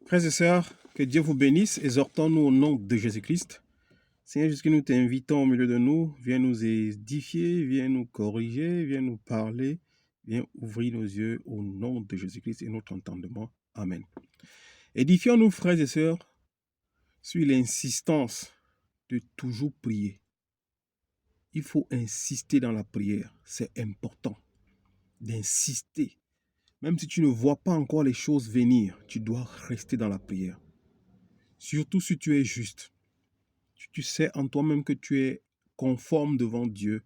Frères et sœurs, que Dieu vous bénisse. Exhortons-nous au nom de Jésus-Christ. Seigneur Jésus, nous t'invitons au milieu de nous. Viens nous édifier, viens nous corriger, viens nous parler, viens ouvrir nos yeux au nom de Jésus-Christ et notre entendement. Amen. Édifions-nous, frères et sœurs, sur l'insistance de toujours prier. Il faut insister dans la prière. C'est important d'insister. Même si tu ne vois pas encore les choses venir, tu dois rester dans la prière. Surtout si tu es juste. Si tu sais en toi-même que tu es conforme devant Dieu,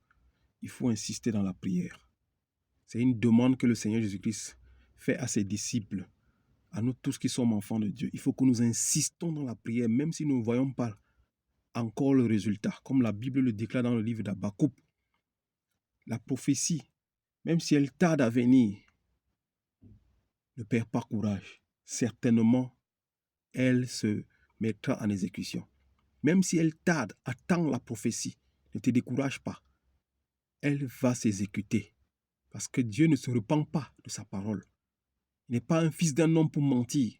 il faut insister dans la prière. C'est une demande que le Seigneur Jésus-Christ fait à ses disciples, à nous tous qui sommes enfants de Dieu. Il faut que nous insistons dans la prière, même si nous ne voyons pas encore le résultat, comme la Bible le déclare dans le livre d'Habakkuk. La prophétie, même si elle tarde à venir, ne perds pas courage. Certainement, elle se mettra en exécution. Même si elle tarde, attends la prophétie. Ne te décourage pas. Elle va s'exécuter. Parce que Dieu ne se repent pas de sa parole. Il n'est pas un fils d'un homme pour mentir.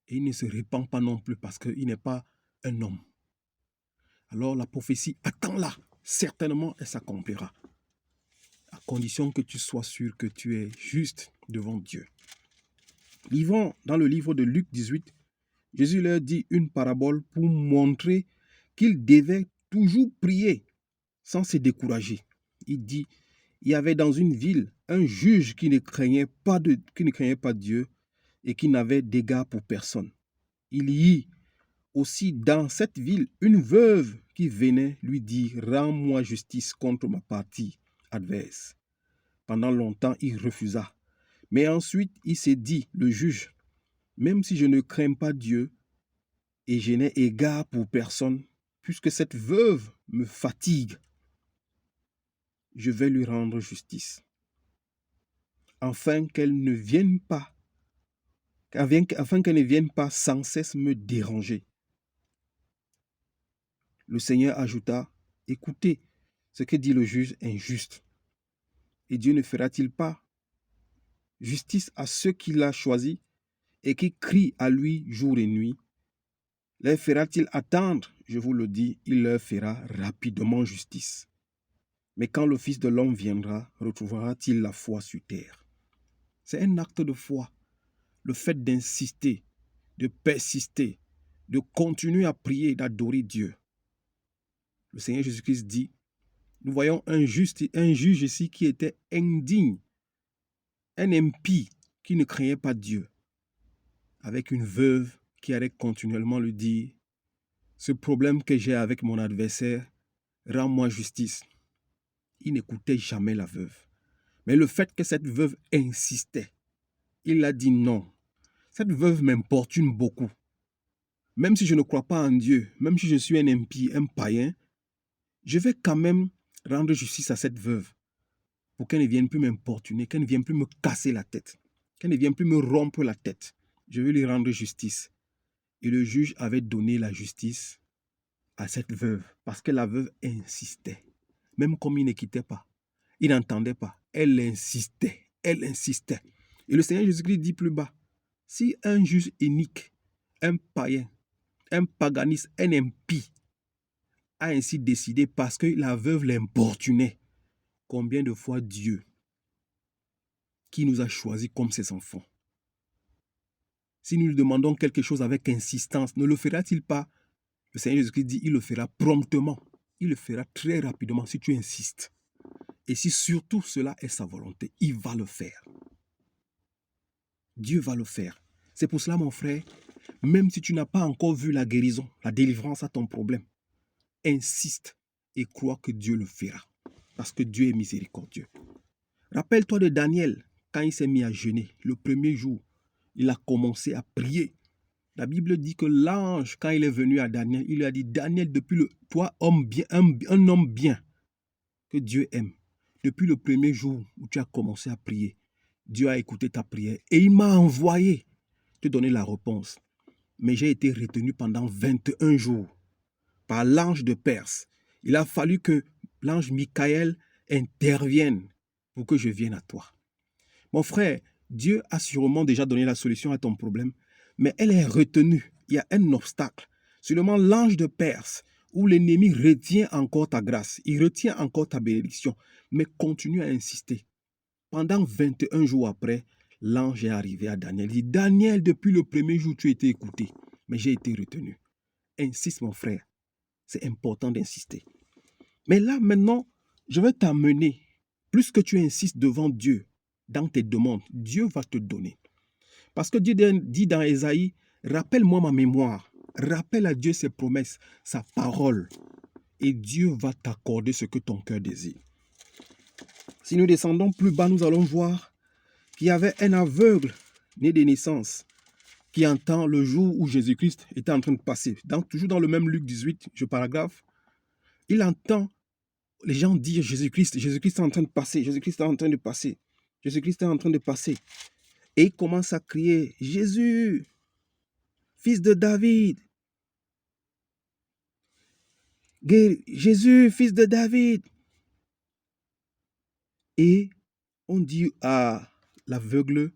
Et il ne se repent pas non plus parce qu'il n'est pas un homme. Alors la prophétie, attends-la. Certainement, elle s'accomplira. À condition que tu sois sûr que tu es juste devant Dieu. Lisons dans le livre de Luc 18, Jésus leur dit une parabole pour montrer qu'ils devaient toujours prier sans se décourager. Il dit, il y avait dans une ville un juge qui ne craignait pas Dieu et qui n'avait d'égard pour personne. Il y eut aussi dans cette ville une veuve qui venait lui dire, rends-moi justice contre ma partie adverse. Pendant longtemps, il refusa. Mais ensuite, il s'est dit, le juge, même si je ne crains pas Dieu et je n'ai égard pour personne, puisque cette veuve me fatigue, je vais lui rendre justice, afin qu'elle ne vienne pas sans cesse me déranger. Le Seigneur ajouta, écoutez ce que dit le juge injuste. Et Dieu ne fera-t-il pas justice à ceux qu'il a choisis et qui crient à lui jour et nuit? Les fera-t-il attendre? Je vous le dis, il leur fera rapidement justice. Mais quand le Fils de l'homme viendra, retrouvera-t-il la foi sur terre? C'est un acte de foi. Le fait d'insister, de persister, de continuer à prier, d'adorer Dieu. Le Seigneur Jésus-Christ dit, nous voyons un juge ici qui était indigne, un impie qui ne craignait pas Dieu, avec une veuve qui allait continuellement lui dire, ce problème que j'ai avec mon adversaire, rends-moi justice. Il n'écoutait jamais la veuve. Mais le fait que cette veuve insistait, il a dit non. Cette veuve m'importune beaucoup. Même si je ne crois pas en Dieu, même si je suis un impie, un païen, je vais quand même rendre justice à cette veuve pour qu'elle ne vienne plus m'importuner, qu'elle ne vienne plus me casser la tête, qu'elle ne vienne plus me rompre la tête. Je vais lui rendre justice. Et le juge avait donné la justice à cette veuve parce que la veuve insistait. Même comme il ne quittait pas, il n'entendait pas. Elle insistait, elle insistait. Et le Seigneur Jésus-Christ dit plus bas, si un juge inique, un païen, un paganiste, un impie a ainsi décidé parce que la veuve l'importunait, combien de fois Dieu, qui nous a choisis comme ses enfants, si nous lui demandons quelque chose avec insistance, ne le fera-t-il pas? Le Seigneur Jésus-Christ dit, il le fera promptement. Il le fera très rapidement si tu insistes. Et si surtout cela est sa volonté, il va le faire. Dieu va le faire. C'est pour cela, mon frère, même si tu n'as pas encore vu la guérison, la délivrance à ton problème, insiste et crois que Dieu le fera. Parce que Dieu est miséricordieux. Rappelle-toi de Daniel, quand il s'est mis à jeûner, le premier jour, il a commencé à prier. La Bible dit que l'ange, quand il est venu à Daniel, il lui a dit, Daniel, toi, homme bien, un homme bien, que Dieu aime, depuis le premier jour où tu as commencé à prier, Dieu a écouté ta prière et il m'a envoyé te donner la réponse. Mais j'ai été retenu pendant 21 jours par l'ange de Perse. Il a fallu que l'ange Michael intervienne pour que je vienne à toi. Mon frère, Dieu a sûrement déjà donné la solution à ton problème, mais elle est retenue. Il y a un obstacle. Seulement l'ange de Perse, où l'ennemi retient encore ta grâce, il retient encore ta bénédiction, mais continue à insister. Pendant 21 jours après, l'ange est arrivé à Daniel. Il dit, Daniel, depuis le premier jour, tu as été écouté, mais j'ai été retenu. Insiste, mon frère. C'est important d'insister. Mais là, maintenant, je vais t'amener. Plus que tu insistes devant Dieu, dans tes demandes, Dieu va te donner. Parce que Dieu dit dans Ésaïe, rappelle-moi ma mémoire. Rappelle à Dieu ses promesses, sa parole. Et Dieu va t'accorder ce que ton cœur désire. Si nous descendons plus bas, nous allons voir qu'il y avait un aveugle né de naissance qui entend le jour où Jésus-Christ était en train de passer. Toujours dans le même Luc 18, je paragraphe, il entend les gens dire Jésus-Christ est en train de passer, Jésus-Christ est en train de passer, Jésus-Christ est en train de passer. Et il commence à crier, Jésus, fils de David, Jésus, fils de David. Et on dit à l'aveugle,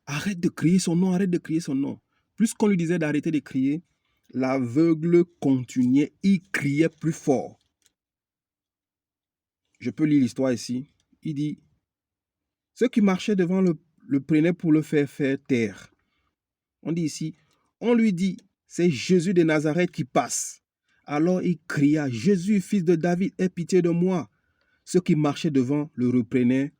arrête de crier son nom, arrête de crier son nom. Plus qu'on lui disait d'arrêter de crier, l'aveugle continuait, il criait plus fort. Je peux lire l'histoire ici. Il dit, ceux qui marchaient devant le prenaient pour le faire taire. On dit ici, on lui dit, c'est Jésus de Nazareth qui passe. Alors il cria, Jésus, fils de David, aie pitié de moi. Ceux qui marchaient devant le reprenaient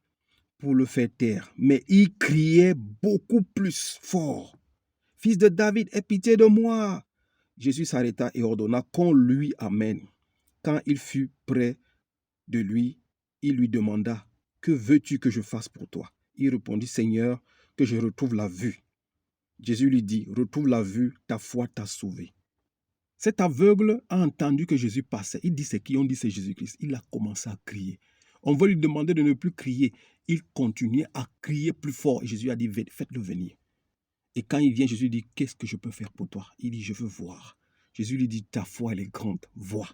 pour le faire taire. Mais il criait beaucoup plus fort. Fils de David, aie pitié de moi. Jésus s'arrêta et ordonna qu'on lui amène. Quand il fut près de lui, il lui demanda, que veux-tu que je fasse pour toi? Il répondit, Seigneur, que je retrouve la vue. Jésus lui dit, retrouve la vue, ta foi t'a sauvé. Cet aveugle a entendu que Jésus passait. Il dit, c'est qui? On dit, c'est Jésus-Christ. Il a commencé à crier. On va lui demander de ne plus crier. Il continuait à crier plus fort. Et Jésus a dit, faites-le venir. Et quand il vient, Jésus dit, qu'est-ce que je peux faire pour toi? Il dit, je veux voir. Jésus lui dit, ta foi, elle est grande. Vois.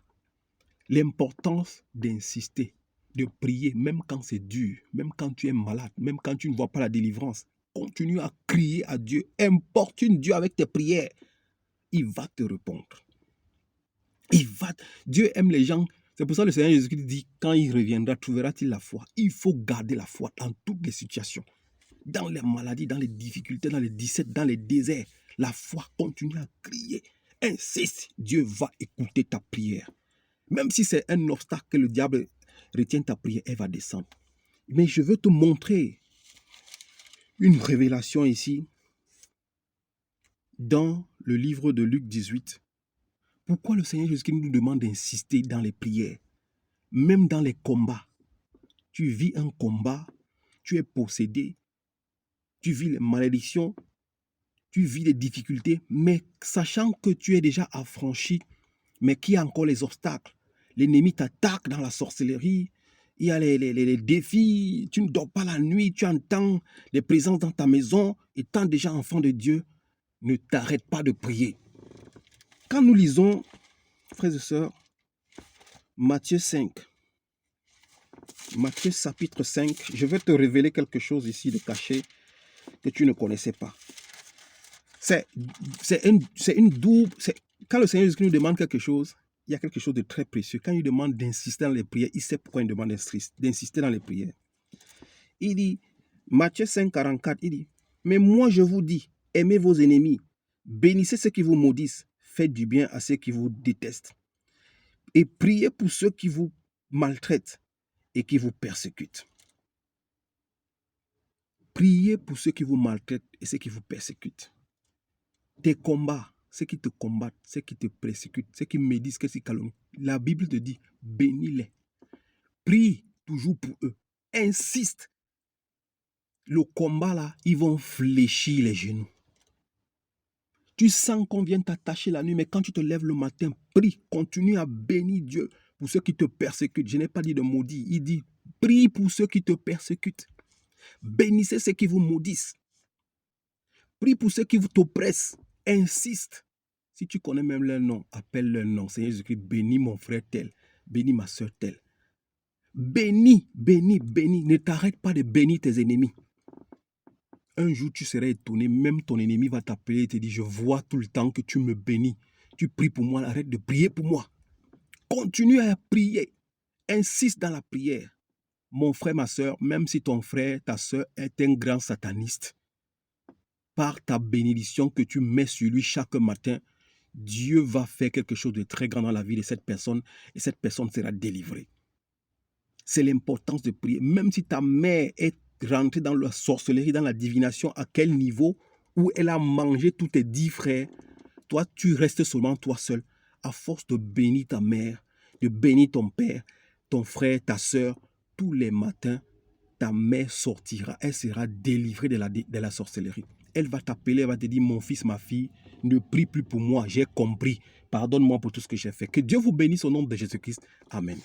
L'importance d'insister, de prier, même quand c'est dur, même quand tu es malade, même quand tu ne vois pas la délivrance. Continue à crier à Dieu. Importune Dieu avec tes prières. Il va te répondre. Dieu aime les gens. C'est pour ça que le Seigneur Jésus-Christ dit, quand il reviendra, trouvera-t-il la foi? Il faut garder la foi dans toutes les situations. Dans les maladies, dans les difficultés, dans les dissettes, dans les déserts. La foi, continue à crier. Insiste, Dieu va écouter ta prière. Même si c'est un obstacle que le diable retient ta prière, elle va descendre. Mais je veux te montrer une révélation ici dans le livre de Luc 18. Pourquoi le Seigneur Jésus-Christ nous demande d'insister dans les prières, même dans les combats? Tu vis un combat, tu es possédé, tu vis les malédictions, tu vis les difficultés, mais sachant que tu es déjà affranchi, mais qu'il y a encore les obstacles. L'ennemi t'attaque dans la sorcellerie, il y a les défis, tu ne dors pas la nuit, tu entends les présences dans ta maison, étant déjà enfant de Dieu, ne t'arrête pas de prier. Quand nous lisons, frères et sœurs, Matthieu 5, Matthieu chapitre 5, je vais te révéler quelque chose ici de caché que tu ne connaissais pas. C'est une double... Quand le Seigneur Jésus nous demande quelque chose, il y a quelque chose de très précieux. Quand il demande d'insister dans les prières, il sait pourquoi il demande d'insister dans les prières. Il dit, Matthieu 5, 44, il dit, mais moi je vous dis, aimez vos ennemis, bénissez ceux qui vous maudissent, faites du bien à ceux qui vous détestent, et priez pour ceux qui vous maltraitent et qui vous persécutent. Priez pour ceux qui vous maltraitent et ceux qui vous persécutent. Tes combats, ceux qui te combattent, ceux qui te persécutent, ceux qui médisent, ceux qui calomnient. La Bible te dit, bénis-les. Prie toujours pour eux. Insiste. Le combat là, ils vont fléchir les genoux. Tu sens qu'on vient t'attacher la nuit, mais quand tu te lèves le matin, prie, continue à bénir Dieu pour ceux qui te persécutent. Je n'ai pas dit de maudit, il dit, prie pour ceux qui te persécutent. Bénissez ceux qui vous maudissent. Prie pour ceux qui vous t'oppressent. Insiste. Si tu connais même leur nom, appelle leur nom. Seigneur Jésus-Christ, bénis mon frère tel, bénis ma soeur telle. Bénis, bénis, bénis. Ne t'arrête pas de bénir tes ennemis. Un jour, tu seras étonné, même ton ennemi va t'appeler et te dire, je vois tout le temps que tu me bénis. Tu pries pour moi, arrête de prier pour moi. Continue à prier. Insiste dans la prière. Mon frère, ma soeur, même si ton frère, ta soeur est un grand sataniste, par ta bénédiction que tu mets sur lui chaque matin, Dieu va faire quelque chose de très grand dans la vie de cette personne et cette personne sera délivrée. C'est l'importance de prier. Même si ta mère est rentrée dans la sorcellerie, dans la divination, à quel niveau, où elle a mangé tous tes 10 frères, toi, tu restes seulement toi seul. À force de bénir ta mère, de bénir ton père, ton frère, ta soeur, tous les matins, ta mère sortira, elle sera délivrée de la sorcellerie. Elle va t'appeler, elle va te dire, mon fils, ma fille, ne prie plus pour moi, j'ai compris. Pardonne-moi pour tout ce que j'ai fait. Que Dieu vous bénisse au nom de Jésus-Christ. Amen.